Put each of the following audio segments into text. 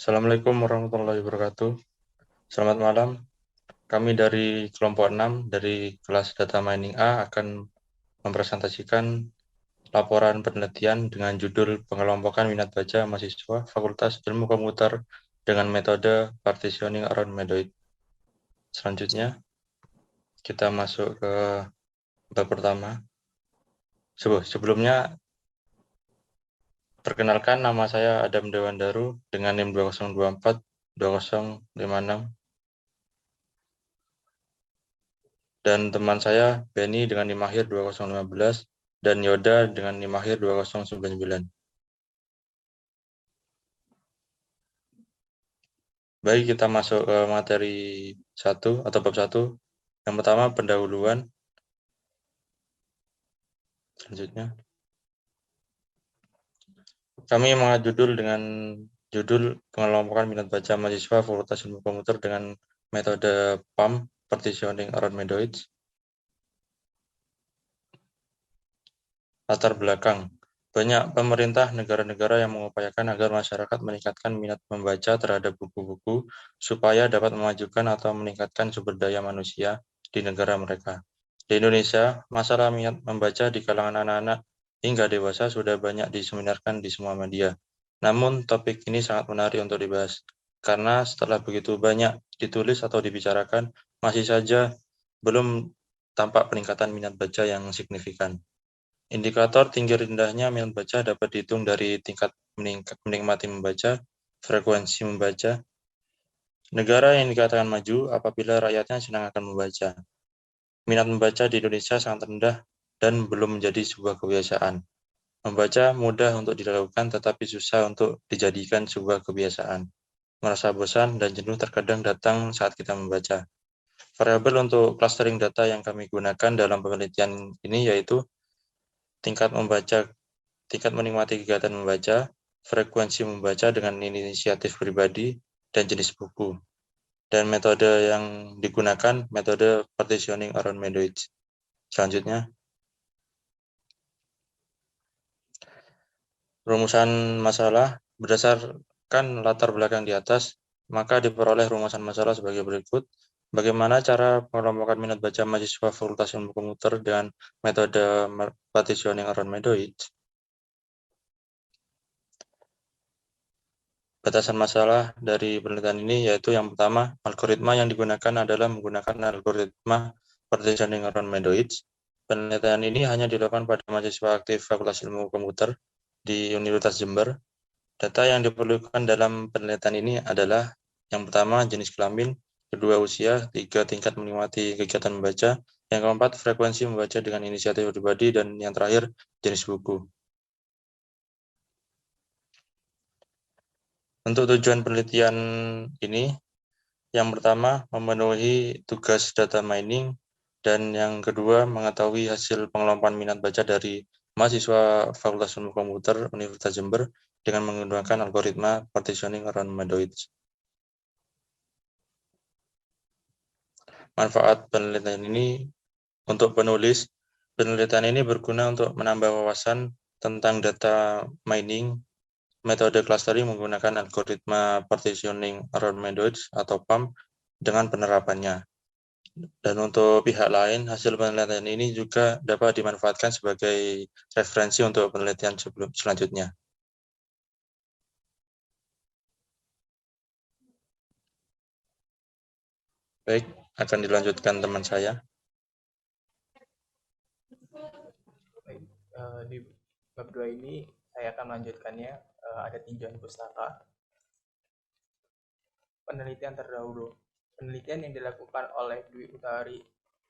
Assalamualaikum warahmatullahi wabarakatuh. Selamat malam. Kami dari kelompok 6 dari kelas Data Mining A akan mempresentasikan laporan penelitian dengan judul Pengelompokan Minat Baca Mahasiswa Fakultas Ilmu Komputer dengan metode Partitioning Around Medoid. Selanjutnya, kita masuk ke bab pertama. Sebelumnya, perkenalkan nama saya Adam Dewandaru dengan NIM 2024 2056. Dan teman saya Benny dengan NIM akhir 2015 dan Yoda dengan NIM akhir 2099. Baik, kita masuk ke materi 1 atau bab 1. Yang pertama pendahuluan. Selanjutnya, kami mengangkat judul dengan judul pengelompokan minat baca mahasiswa Fakultas Ilmu Komputer dengan metode PAM, Partitioning Around Medoids. Latar belakang. Banyak pemerintah negara-negara yang mengupayakan agar masyarakat meningkatkan minat membaca terhadap buku-buku supaya dapat memajukan atau meningkatkan sumber daya manusia di negara mereka. Di Indonesia, masalah minat membaca di kalangan anak-anak hingga dewasa sudah banyak diseminarkan di semua media. Namun, topik ini sangat menarik untuk dibahas, karena setelah begitu banyak ditulis atau dibicarakan, masih saja belum tampak peningkatan minat baca yang signifikan. Indikator tinggi rendahnya minat baca dapat dihitung dari tingkat menikmati membaca, frekuensi membaca. Negara yang dikatakan maju apabila rakyatnya senang akan membaca. Minat membaca di Indonesia sangat rendah dan belum menjadi sebuah kebiasaan. Membaca mudah untuk dilakukan tetapi susah untuk dijadikan sebuah kebiasaan. Merasa bosan dan jenuh terkadang datang saat kita membaca. Variabel untuk clustering data yang kami gunakan dalam penelitian ini yaitu tingkat menikmati kegiatan membaca, frekuensi membaca dengan inisiatif pribadi, dan jenis buku. Dan metode yang digunakan, metode partitioning around Medoids. Selanjutnya, rumusan masalah berdasarkan latar belakang di atas, maka diperoleh rumusan masalah sebagai berikut. Bagaimana cara pengelompokan minat baca mahasiswa Fakultas Ilmu Komputer dengan metode partitioning around Medoids? Batasan masalah dari penelitian ini yaitu yang pertama, algoritma yang digunakan adalah menggunakan algoritma partitioning around Medoids. Penelitian ini hanya dilakukan pada mahasiswa aktif Fakultas Ilmu Komputer di Universitas Jember. Data yang diperlukan dalam penelitian ini adalah yang pertama, jenis kelamin, kedua, usia, tiga, tingkat menikmati kegiatan membaca, yang keempat, frekuensi membaca dengan inisiatif pribadi, dan yang terakhir, jenis buku. Untuk tujuan penelitian ini, yang pertama, memenuhi tugas data mining, dan yang kedua, mengetahui hasil pengelompokan minat baca dari mahasiswa Fakultas Ilmu Komputer Universitas Jember dengan menggunakan algoritma partitioning around Medoids. Manfaat penelitian ini untuk penulis, penelitian ini berguna untuk menambah wawasan tentang data mining, metode clustering menggunakan algoritma partitioning around Medoids atau PAM dengan penerapannya. Dan untuk pihak lain, hasil penelitian ini juga dapat dimanfaatkan sebagai referensi untuk penelitian selanjutnya. Baik, akan dilanjutkan teman saya. Baik, di bab 2 ini saya akan melanjutkannya. Ada tinjauan pustaka. Penelitian terdahulu. Penelitian yang dilakukan oleh Dwi Utari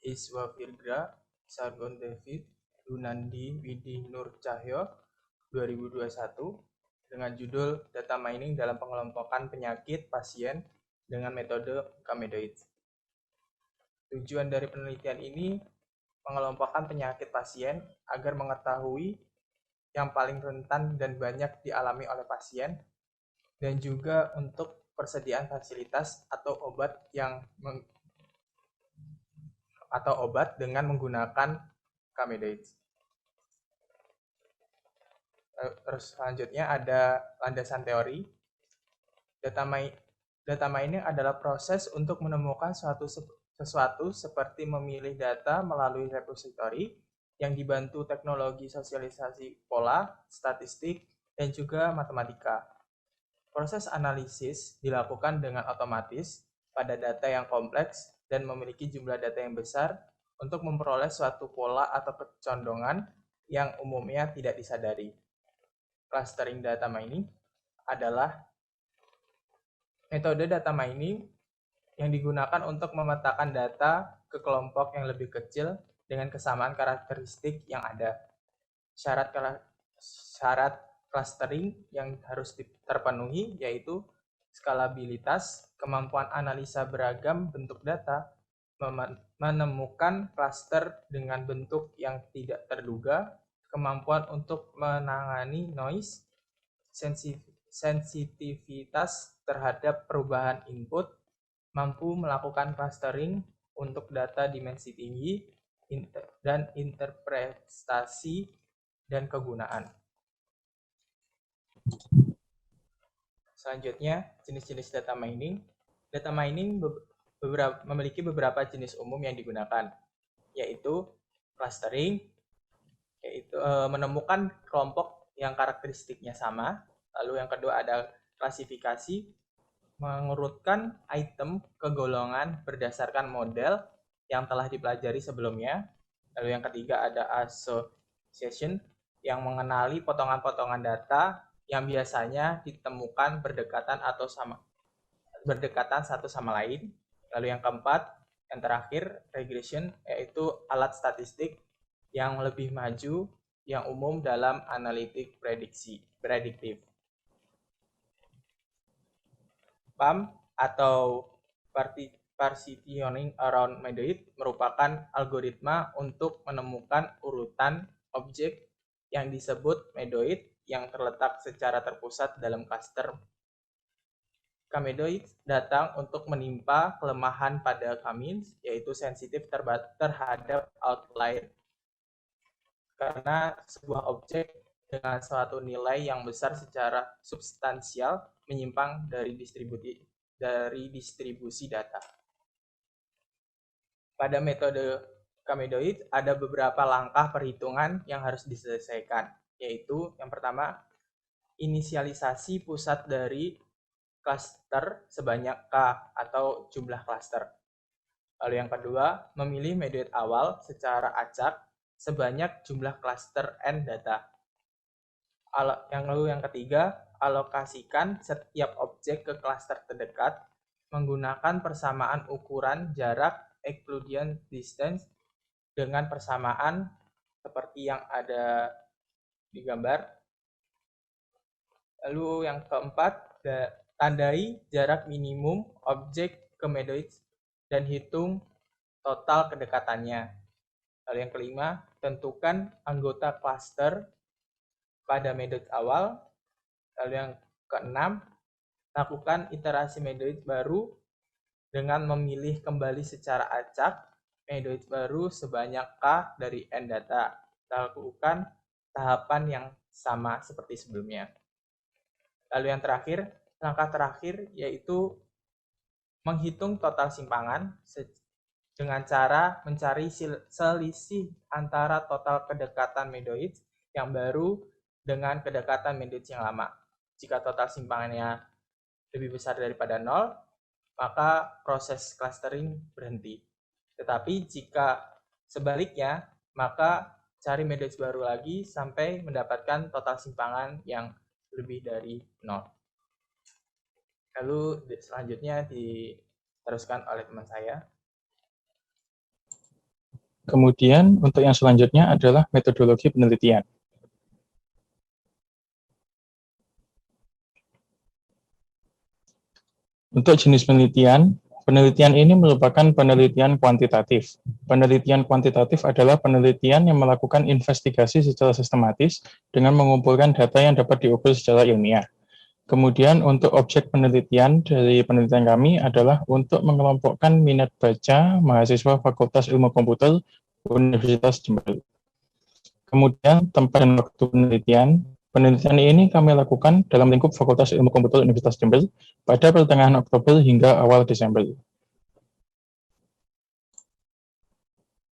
Iswavirgra, Sargon David, Dunandi Widi Nur Cahyo 2021 dengan judul Data Mining dalam Pengelompokan Penyakit Pasien dengan Metode Gamedoid. Tujuan dari penelitian ini mengelompokkan penyakit pasien agar mengetahui yang paling rentan dan banyak dialami oleh pasien, dan juga untuk persediaan fasilitas atau obat dengan menggunakan Gamedoids. Terus selanjutnya ada landasan teori. Data mining adalah proses untuk menemukan sesuatu seperti memilih data melalui repositori yang dibantu teknologi sosialisasi pola, statistik, dan juga matematika. Proses analisis dilakukan dengan otomatis pada data yang kompleks dan memiliki jumlah data yang besar untuk memperoleh suatu pola atau kecondongan yang umumnya tidak disadari. Clustering data mining adalah metode data mining yang digunakan untuk memetakan data ke kelompok yang lebih kecil dengan kesamaan karakteristik yang ada. Syarat clustering yang harus terpenuhi yaitu skalabilitas, kemampuan analisa beragam bentuk data, menemukan cluster dengan bentuk yang tidak terduga, kemampuan untuk menangani noise, sensitivitas terhadap perubahan input, mampu melakukan clustering untuk data dimensi tinggi, dan interpretasi dan kegunaan. Selanjutnya, jenis-jenis data mining. Data mining memiliki beberapa jenis umum yang digunakan, yaitu clustering, yaitu menemukan kelompok yang karakteristiknya sama. Lalu yang kedua ada klasifikasi, mengurutkan item ke golongan berdasarkan model yang telah dipelajari sebelumnya. Lalu yang ketiga ada association, yang mengenali potongan-potongan data yang biasanya ditemukan berdekatan satu sama lain. Lalu yang keempat, yang terakhir, regression, yaitu alat statistik yang lebih maju yang umum dalam analitik prediktif. PAM atau partitioning around medoid merupakan algoritma untuk menemukan urutan objek yang disebut medoid yang terletak secara terpusat dalam cluster. Kamedoid datang untuk menimpa kelemahan pada K-means, yaitu sensitif terhadap outlier. Karena sebuah objek dengan suatu nilai yang besar secara substansial menyimpang dari distribusi data. Pada metode Kamedoid ada beberapa langkah perhitungan yang harus diselesaikan, yaitu yang pertama, inisialisasi pusat dari cluster sebanyak K atau jumlah cluster. Lalu yang kedua, memilih medoid awal secara acak sebanyak jumlah cluster N data. Lalu yang ketiga, alokasikan setiap objek ke cluster terdekat menggunakan persamaan ukuran jarak Euclidean distance dengan persamaan seperti yang ada di gambar. Lalu yang keempat, tandai jarak minimum objek ke medoid dan hitung total kedekatannya. Lalu yang kelima, tentukan anggota cluster pada medoid awal. Lalu yang keenam, lakukan iterasi medoid baru dengan memilih kembali secara acak medoid baru sebanyak K dari N data. Lakukan tahapan yang sama seperti sebelumnya. Lalu yang terakhir, langkah terakhir yaitu menghitung total simpangan dengan cara mencari selisih antara total kedekatan medoid yang baru dengan kedekatan medoid yang lama. Jika total simpangannya lebih besar daripada 0, maka proses clustering berhenti. Tetapi jika sebaliknya, maka cari medoid baru lagi sampai mendapatkan total simpangan yang lebih dari 0. Lalu selanjutnya diteruskan oleh teman saya. Kemudian untuk yang selanjutnya adalah metodologi penelitian. Untuk jenis penelitian, penelitian ini merupakan penelitian kuantitatif. Penelitian kuantitatif adalah penelitian yang melakukan investigasi secara sistematis dengan mengumpulkan data yang dapat diukur secara ilmiah. Kemudian untuk objek penelitian dari penelitian kami adalah untuk mengelompokkan minat baca mahasiswa Fakultas Ilmu Komputer Universitas Jember. Kemudian tempat dan waktu penelitian Penelitian ini kami lakukan dalam lingkup Fakultas Ilmu Komputer Universitas Jember pada pertengahan Oktober hingga awal Desember.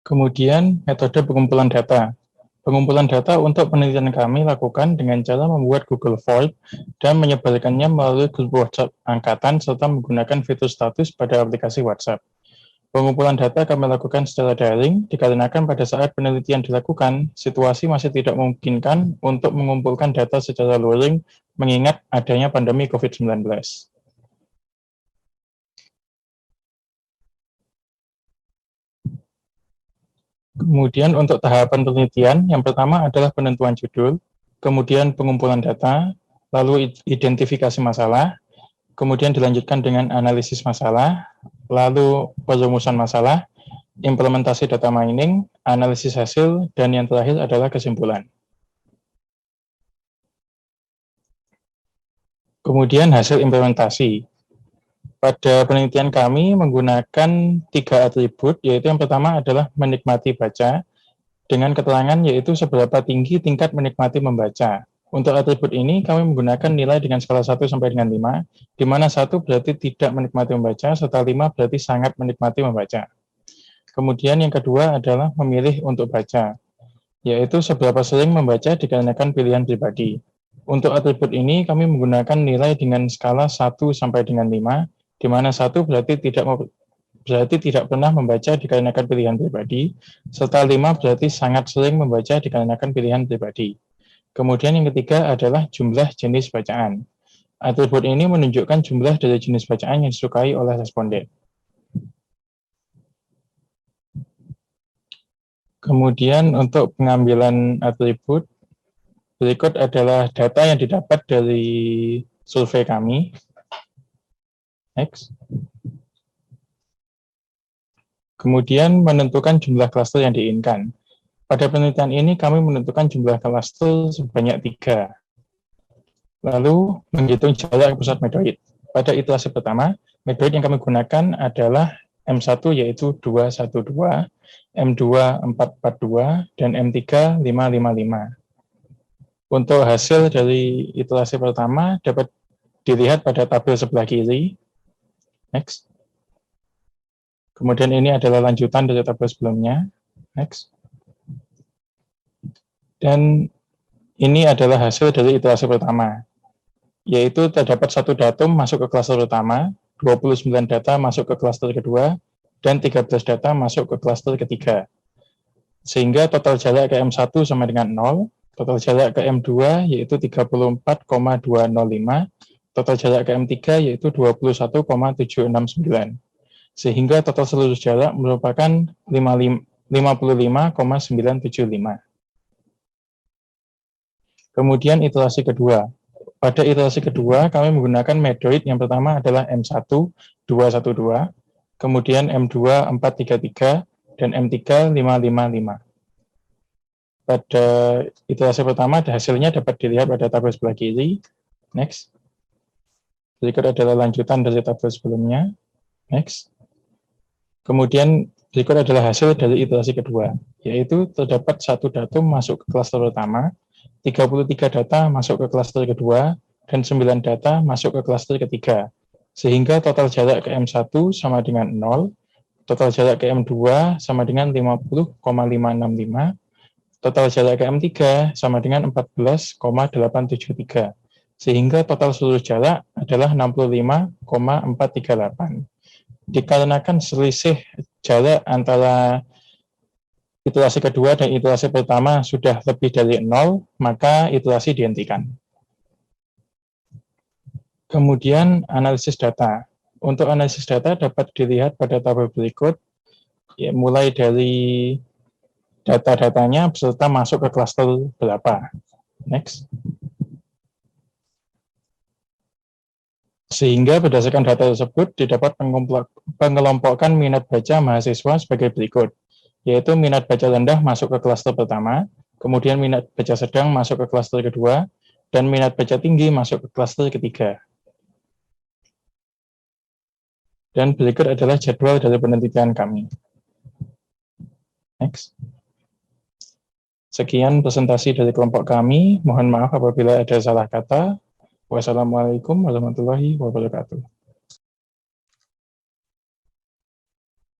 Kemudian, metode pengumpulan data. Pengumpulan data untuk penelitian kami lakukan dengan cara membuat Google Form dan menyebarkannya melalui grup WhatsApp angkatan serta menggunakan fitur status pada aplikasi WhatsApp. Pengumpulan data kami lakukan secara daring dikarenakan pada saat penelitian dilakukan, situasi masih tidak memungkinkan untuk mengumpulkan data secara luring mengingat adanya pandemi COVID-19. Kemudian untuk tahapan penelitian, yang pertama adalah penentuan judul, kemudian pengumpulan data, lalu identifikasi masalah, kemudian dilanjutkan dengan analisis masalah, lalu perumusan masalah, implementasi data mining, analisis hasil, dan yang terakhir adalah kesimpulan. Kemudian hasil implementasi. Pada penelitian kami menggunakan 3 atribut, yaitu yang pertama adalah menikmati baca, dengan keterangan yaitu seberapa tinggi tingkat menikmati membaca. Untuk atribut ini kami menggunakan nilai dengan skala 1 sampai dengan 5, di mana 1 berarti tidak menikmati membaca, serta 5 berarti sangat menikmati membaca. Kemudian yang kedua adalah memilih untuk baca, yaitu seberapa sering membaca dikarenakan pilihan pribadi. Untuk atribut ini kami menggunakan nilai dengan skala 1 sampai dengan 5, di mana 1 berarti tidak pernah membaca dikarenakan pilihan pribadi, serta 5 berarti sangat sering membaca dikarenakan pilihan pribadi. Kemudian yang ketiga adalah jumlah jenis bacaan. Atribut ini menunjukkan jumlah dari jenis bacaan yang disukai oleh responden. Kemudian untuk pengambilan atribut, berikut adalah data yang didapat dari survei kami. Next. Kemudian menentukan jumlah klaster yang diinginkan. Pada penelitian ini kami menentukan jumlah klaster sebanyak 3. Lalu menghitung jarak pusat medoid. Pada iterasi pertama, medoid yang kami gunakan adalah M1 yaitu 212, M2 442, dan M3 555. Untuk hasil dari iterasi pertama dapat dilihat pada tabel sebelah kiri. Next. Kemudian ini adalah lanjutan dari tabel sebelumnya. Next. Dan ini adalah hasil dari iterasi pertama, yaitu terdapat 1 datum masuk ke klaster pertama, 29 data masuk ke klaster kedua, dan 13 data masuk ke klaster ketiga. Sehingga total jarak ke M1 sama dengan 0, total jarak ke M2 yaitu 34,205, total jarak ke M3 yaitu 21,769. Sehingga total seluruh jarak merupakan 55,975. Kemudian iterasi kedua. Pada iterasi kedua, kami menggunakan medoid yang pertama adalah M1 212, kemudian M2 433, dan M3 555. Pada iterasi pertama, hasilnya dapat dilihat pada tabel sebelah kiri. Next. Berikut adalah lanjutan dari tabel sebelumnya. Next. Kemudian berikut adalah hasil dari iterasi kedua, yaitu terdapat 1 datum masuk ke klaster pertama, 33 data masuk ke klaster kedua, dan 9 data masuk ke klaster ketiga. Sehingga total jarak ke M1 sama dengan 0, total jarak ke M2 sama dengan 50,565, total jarak ke M3 sama dengan 14,873. Sehingga total seluruh jarak adalah 65,438. Dikarenakan selisih jarak antara iterasi kedua dan iterasi pertama sudah lebih dari 0, maka iterasi dihentikan. Kemudian analisis data. Untuk analisis data dapat dilihat pada tabel berikut, ya, mulai dari data-datanya beserta masuk ke klaster berapa. Next. Sehingga berdasarkan data tersebut didapat pengelompokkan minat baca mahasiswa sebagai berikut, yaitu minat baca rendah masuk ke klaster pertama, kemudian minat baca sedang masuk ke klaster kedua, dan minat baca tinggi masuk ke klaster ketiga. Dan berikut adalah jadwal dari penelitian kami. Next. Sekian presentasi dari kelompok kami. Mohon maaf apabila ada salah kata. Wassalamualaikum warahmatullahi wabarakatuh.